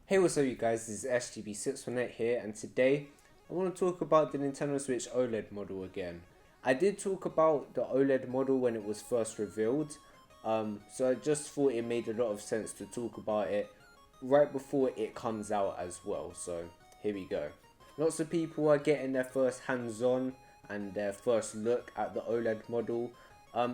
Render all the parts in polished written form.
Hey, what's up you guys, this is SGB618 here, and today I want to talk about the Nintendo Switch OLED model again. I did talk about the OLED model when it was first revealed, so I just thought it made a lot of sense to talk about it right before it comes out as well, so here we go. Lots of people are getting their first hands-on and their first look at the OLED model.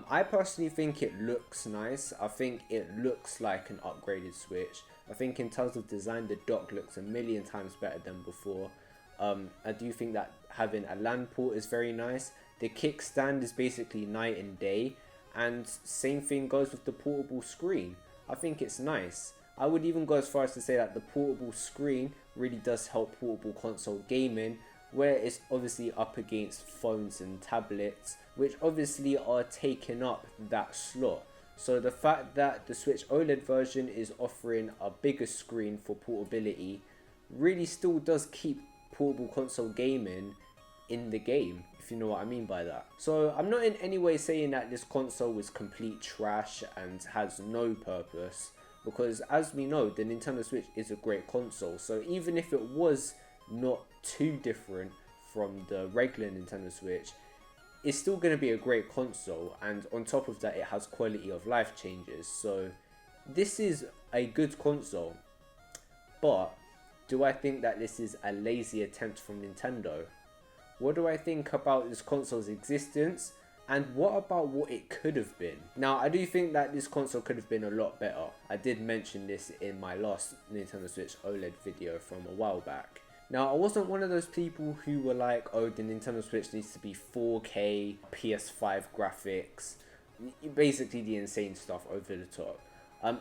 I personally think it looks nice. I think it looks like an upgraded Switch. I think in terms of design, the dock looks a million times better than before. I do think that having a LAN port is very nice. The kickstand is basically night and day, and same thing goes with the portable screen. I think it's nice. I would even go as far as to say that the portable screen really does help portable console gaming, where it's obviously up against phones and tablets, which obviously are taking up that slot. So the fact that the Switch OLED version is offering a bigger screen for portability really still does keep portable console gaming in the game, if you know what I mean by that. So I'm not in any way saying that this console is complete trash and has no purpose, because as we know, the Nintendo Switch is a great console. So even if it was not too different from the regular Nintendo Switch, it's still going to be a great console, and on top of that it has quality of life changes. So this is a good console, but do I think that this is a lazy attempt from Nintendo? What do I think about this console's existence, and what about what it could have been? Now, I do think that this console could have been a lot better. I did mention this in my last Nintendo Switch OLED video from a while back. Now, I wasn't one of those people who were like, oh, the Nintendo Switch needs to be 4K, PS5 graphics, basically the insane stuff over the top.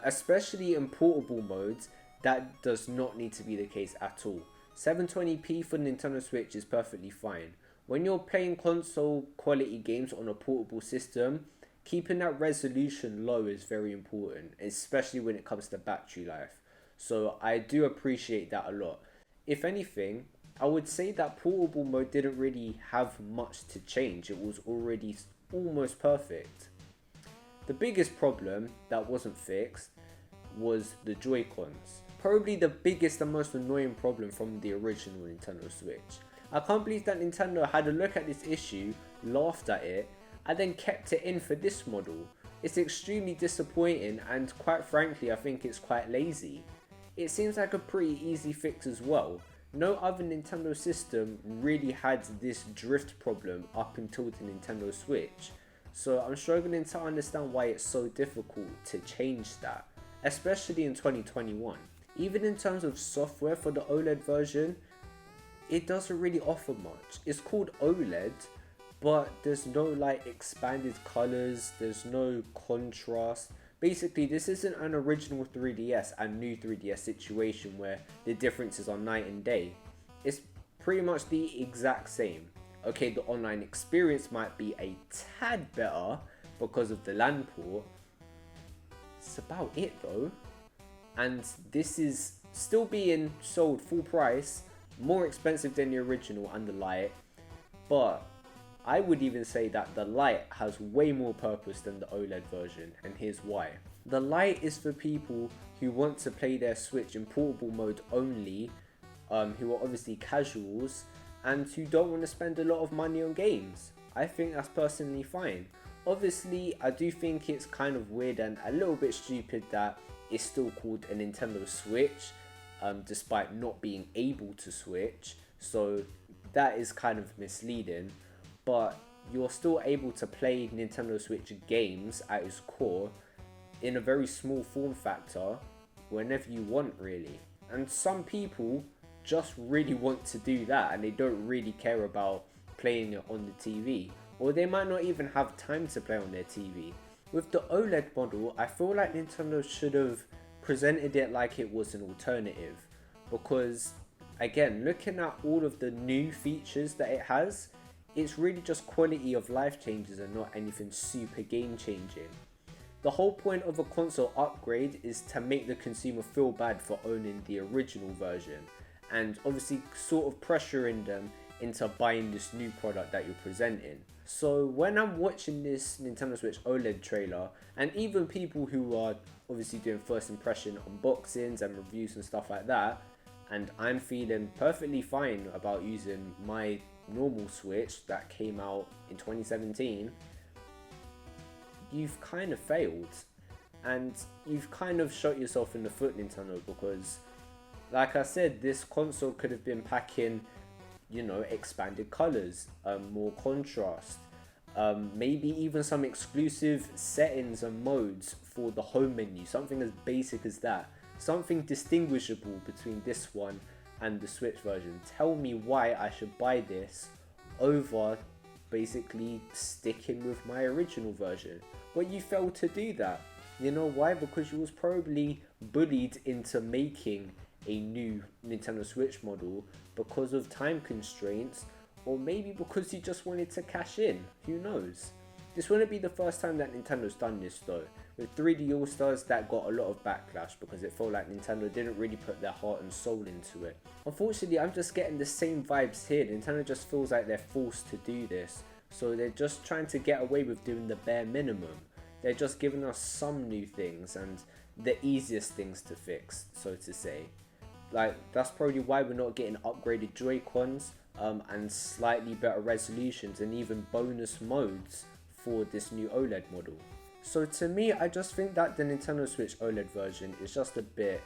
Especially in portable modes, that does not need to be the case at all. 720p for Nintendo Switch is perfectly fine. When you're playing console quality games on a portable system, keeping that resolution low is very important, especially when it comes to battery life. So I do appreciate that a lot. If anything, I would say that portable mode didn't really have much to change. It was already almost perfect. The biggest problem that wasn't fixed was the Joy-Cons. Probably the biggest and most annoying problem from the original Nintendo Switch. I can't believe that Nintendo had a look at this issue, laughed at it, and then kept it in for this model. It's extremely disappointing, and quite frankly I think it's quite lazy. It seems like a pretty easy fix as well. No other Nintendo system really had this drift problem up until the Nintendo Switch. So I'm struggling to understand why it's so difficult to change that, especially in 2021. Even in terms of software for the OLED version, it doesn't really offer much. It's called OLED, but there's no like expanded colors, there's no contrast. Basically, this isn't an original 3DS and new 3DS situation where the differences are night and day. It's pretty much the exact same. Okay, the online experience might be a tad better because of the LAN port. It's about it though. And this is still being sold full price, more expensive than the original and the Lite, but I would even say that the Lite has way more purpose than the OLED version, and here's why. The Lite is for people who want to play their Switch in portable mode only, who are obviously casuals, and who don't want to spend a lot of money on games. I think that's personally fine. Obviously, I do think it's kind of weird and a little bit stupid that it's still called a Nintendo Switch, despite not being able to switch, so that is kind of misleading. But you're still able to play Nintendo Switch games at its core in a very small form factor whenever you want, really. And some people just really want to do that and they don't really care about playing it on the TV, or they might not even have time to play on their TV. With the OLED model, I feel like Nintendo should have presented it like it was an alternative, because again, looking at all of the new features that it has, it's really just quality of life changes and not anything super game changing. The whole point of a console upgrade is to make the consumer feel bad for owning the original version, and obviously sort of pressuring them into buying this new product that you're presenting. So when I'm watching this Nintendo Switch OLED trailer, and even people who are obviously doing first impression unboxings and reviews and stuff like that, and I'm feeling perfectly fine about using my normal Switch that came out in 2017, you've kind of failed. And you've kind of shot yourself in the foot, Nintendo, because like I said, this console could have been packing, you know, expanded colors, more contrast, maybe even some exclusive settings and modes for the home menu, something as basic as that, something distinguishable between this one and the Switch version. Tell me why I should buy this over basically sticking with my original version. But you failed to do that. You know why? Because you was probably bullied into making a new Nintendo Switch model because of time constraints, or maybe because you just wanted to cash in. Who knows? This wouldn't be the first time that Nintendo's done this though. With 3D All-Stars, that got a lot of backlash because it felt like Nintendo didn't really put their heart and soul into it. Unfortunately, I'm just getting the same vibes here. Nintendo just feels like they're forced to do this, so they're just trying to get away with doing the bare minimum. They're just giving us some new things and the easiest things to fix, so to say. Like, that's probably why we're not getting upgraded Joy-Cons and slightly better resolutions and even bonus modes for this new OLED model. So to me, I just think that the Nintendo Switch OLED version is just a bit,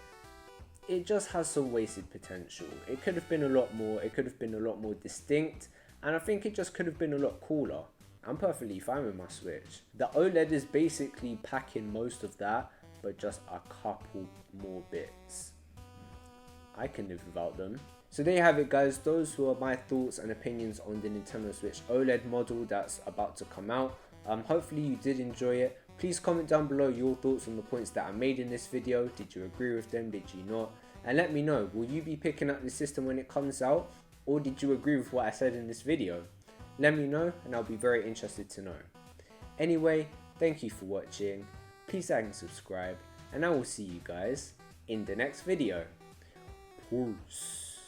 it just has some wasted potential. It could have been a lot more, it could have been a lot more distinct, and I think it just could have been a lot cooler. I'm perfectly fine with my Switch. The OLED is basically packing most of that, but just a couple more bits. I can live without them. So there you have it, guys. Those were my thoughts and opinions on the Nintendo Switch OLED model that's about to come out. Hopefully you did enjoy it. Please comment down below your thoughts on the points that I made in this video. Did you agree with them? Did you not? And let me know, will you be picking up the system when it comes out? Or did you agree with what I said in this video? Let me know and I'll be very interested to know. Anyway, thank you for watching. Please like and subscribe, and I will see you guys in the next video. Peace.